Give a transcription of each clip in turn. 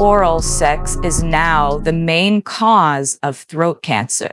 Oral sex is now the main cause of throat cancer.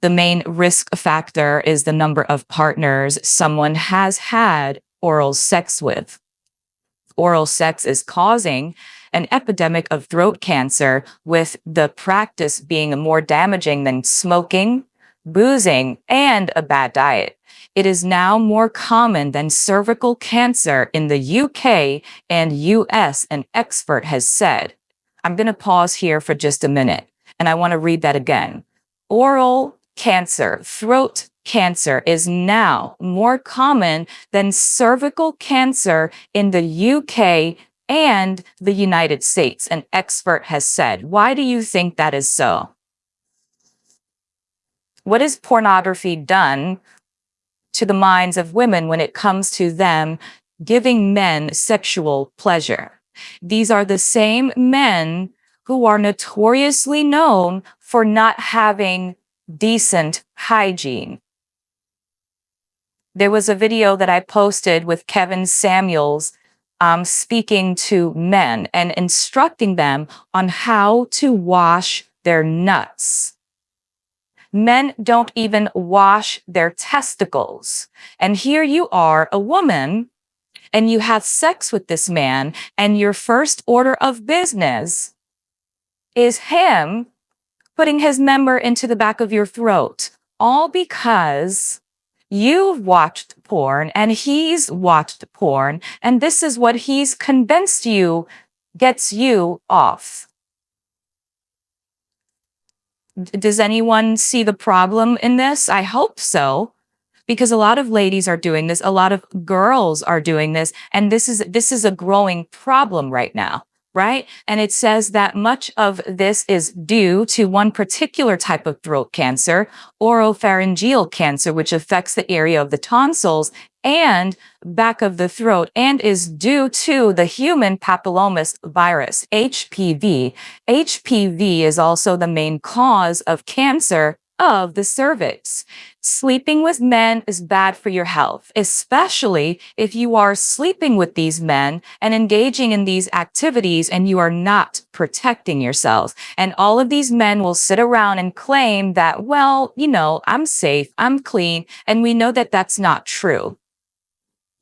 The main risk factor is the number of partners someone has had oral sex with. Oral sex is causing an epidemic of throat cancer, with the practice being more damaging than smoking, boozing, and a bad diet. It is now more common than cervical cancer in the UK and US, an expert has said. I'm going to pause here for just a minute, and I want to read that again. Oral cancer, throat cancer, is now more common than cervical cancer in the UK and the United States, an expert has said. Why do you think that is so? What has pornography done to the minds of women when it comes to them giving men sexual pleasure? These are the same men who are notoriously known for not having decent hygiene. There was a video that I posted with Kevin Samuels speaking to men and instructing them on how to wash their nuts. Men don't even wash their testicles. And here you are, a woman, and you have sex with this man, and your first order of business is him putting his member into the back of your throat, all because you've watched porn and he's watched porn, and this is what he's convinced you gets you off. Does anyone see the problem in this? I hope so, because a lot of ladies are doing this, a lot of girls are doing this, and this is a growing problem right now. Right? And it says that much of this is due to one particular type of throat cancer, oropharyngeal cancer, which affects the area of the tonsils and back of the throat, and is due to the human papillomavirus virus, HPV. HPV is also the main cause of cancer of the cervix. Sleeping with men is bad for your health, especially if you are sleeping with these men and engaging in these activities and you are not protecting yourselves. And all of these men will sit around and claim that, well, I'm safe, I'm clean. And we know that that's not true.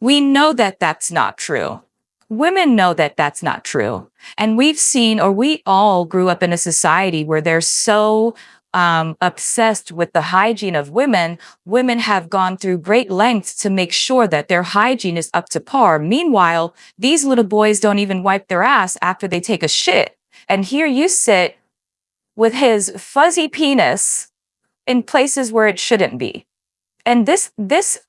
We know that that's not true. Women know that that's not true. And we've seen, or we all grew up in a society where they're so obsessed with the hygiene of women. Women have gone through great lengths to make sure that their hygiene is up to par. Meanwhile, these little boys don't even wipe their ass after they take a shit. And here you sit with his fuzzy penis in places where it shouldn't be. And this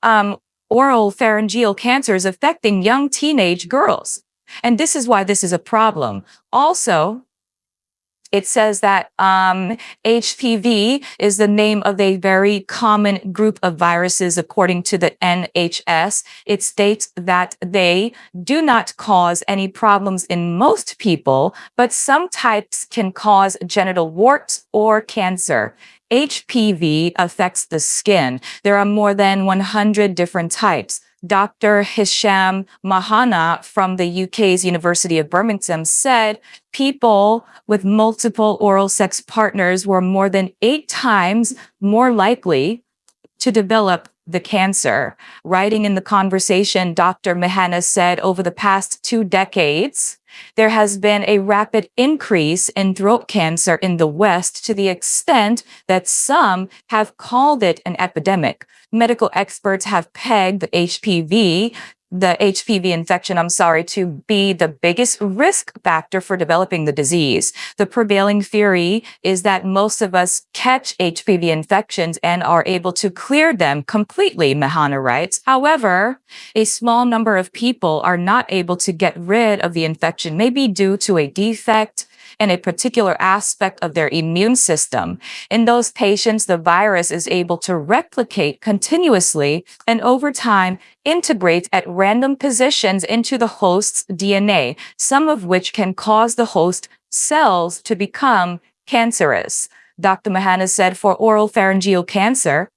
oral pharyngeal cancer is affecting young teenage girls. And this is why this is a problem. Also, it says that HPV is the name of a very common group of viruses, according to the NHS. It states that they do not cause any problems in most people, but some types can cause genital warts or cancer. HPV affects the skin. There are more than 100 different types. Dr. Hisham Mahana from the UK's University of Birmingham said people with multiple oral sex partners were more than 8 times more likely to develop the cancer. Writing in the conversation, Dr. Mahana said over the past 2 decades, there has been a rapid increase in throat cancer in the West, to the extent that some have called it an epidemic. Medical experts have pegged the HPV infection, to be the biggest risk factor for developing the disease. The prevailing theory is that most of us catch HPV infections and are able to clear them completely, Mahana writes. However, a small number of people are not able to get rid of the infection, maybe due to a defect in a particular aspect of their immune system. In those patients, the virus is able to replicate continuously and over time integrate at random positions into the host's DNA, some of which can cause the host cells to become cancerous. Dr. Mahana said for oropharyngeal cancer,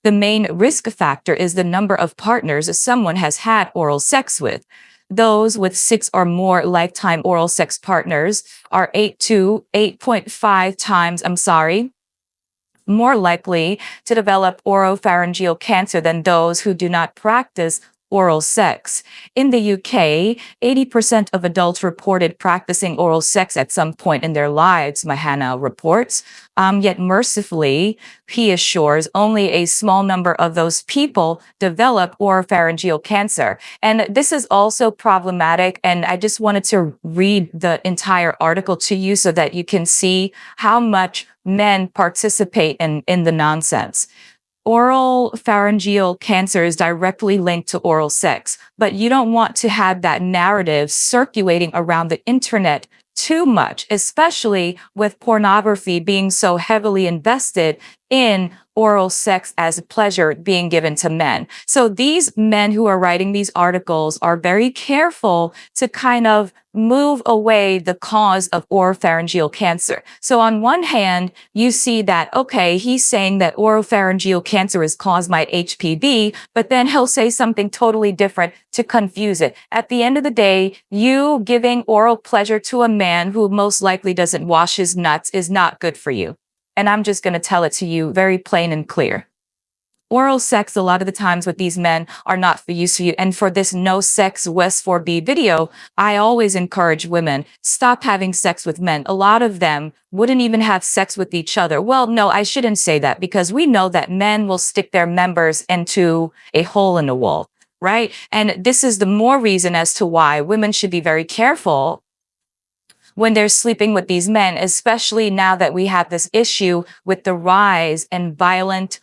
the main risk factor is the number of partners someone has had oral sex with. Those with 6 or more lifetime oral sex partners are 8 to 8.5 times, more likely to develop oropharyngeal cancer than those who do not practice oral sex. In the UK, 80% of adults reported practicing oral sex at some point in their lives, Mahana reports. Yet mercifully, he assures only a small number of those people develop oropharyngeal cancer. And this is also problematic. And I just wanted to read the entire article to you so that you can see how much men participate in the nonsense. Oral pharyngeal cancer is directly linked to oral sex, but you don't want to have that narrative circulating around the internet too much, especially with pornography being so heavily invested in oral sex as a pleasure being given to men. So these men who are writing these articles are very careful to kind of move away the cause of oropharyngeal cancer. So on one hand, you see that, okay, he's saying that oropharyngeal cancer is caused by HPV, but then he'll say something totally different to confuse it. At the end of the day, you giving oral pleasure to a man who most likely doesn't wash his nuts is not good for you. And I'm just going to tell it to you very plain and clear. Oral sex, a lot of the times with these men, are not for use for you. And for this no sex West 4B video, I always encourage women, stop having sex with men. A lot of them wouldn't even have sex with each other. Well, no, I shouldn't say that, because we know that men will stick their members into a hole in the wall, right? And this is the more reason as to why women should be very careful when they're sleeping with these men, especially now that we have this issue with the rise in violent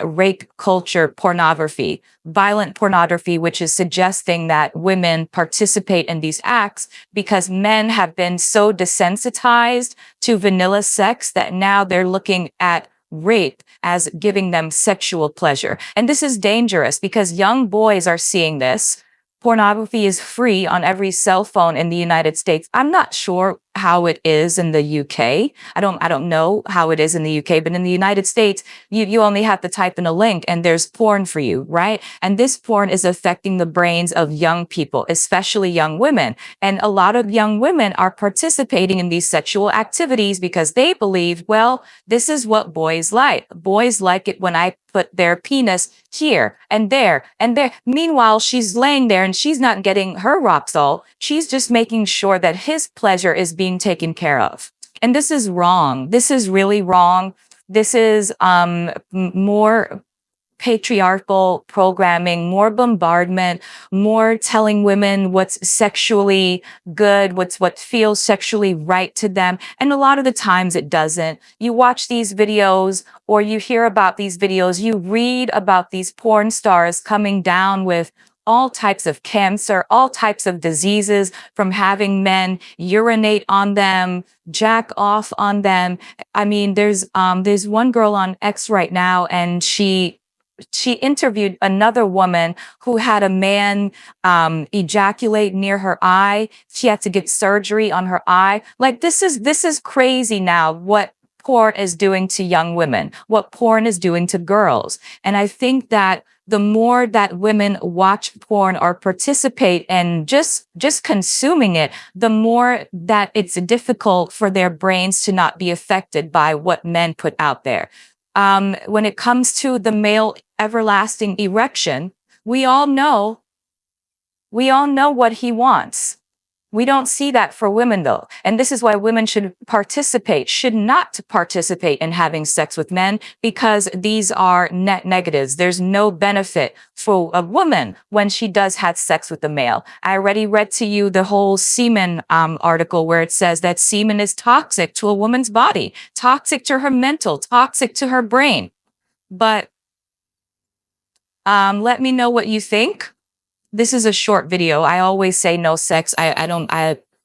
rape culture pornography, violent pornography, which is suggesting that women participate in these acts because men have been so desensitized to vanilla sex that now they're looking at rape as giving them sexual pleasure. And this is dangerous because young boys are seeing this. Pornography is free on every cell phone in the United States. I'm not sure how it is in the UK. I don't know how it is in the UK, but in the United States, you only have to type in a link and there's porn for you, right? And this porn is affecting the brains of young people, especially young women. And a lot of young women are participating in these sexual activities because they believe, well, this is what boys like. Boys like it when I put their penis here and there and there. Meanwhile, she's laying there and she's not getting her rocks all. She's just making sure that his pleasure is being taken care of. And this is wrong. This is really wrong. This is more patriarchal programming, more bombardment, more telling women what's sexually good, what feels sexually right to them. And a lot of the times it doesn't. You watch these videos or you hear about these videos, you read about these porn stars coming down with all types of cancer, all types of diseases from having men urinate on them, jack off on them. I mean, there's one girl on X right now, and she interviewed another woman who had a man ejaculate near her eye. She had to get surgery on her eye. Like, this is crazy now what porn is doing to young women, what porn is doing to girls. And I think that the more that women watch porn or participate in just consuming it, the more that it's difficult for their brains to not be affected by what men put out there. When it comes to the male everlasting erection, we all know what he wants. We don't see that for women, though. And this is why women should not participate in having sex with men, because these are net negatives. There's no benefit for a woman when she does have sex with a male. I already read to you the whole semen article where it says that semen is toxic to a woman's body, toxic to her mental, toxic to her brain. But let me know what you think. This is a short video. I always say no sex.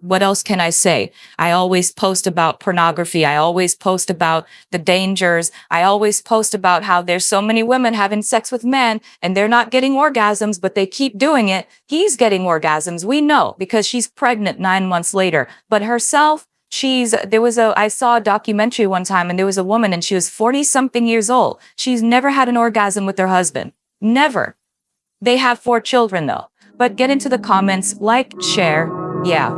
What else can I say? I always post about pornography. I always post about the dangers. I always post about how there's so many women having sex with men and they're not getting orgasms, but they keep doing it. He's getting orgasms. We know because she's pregnant 9 months later, but herself, I saw a documentary one time and there was a woman and she was 40 something years old. She's never had an orgasm with her husband. Never. They have 4 children though. But get into the comments, like, share. Yeah.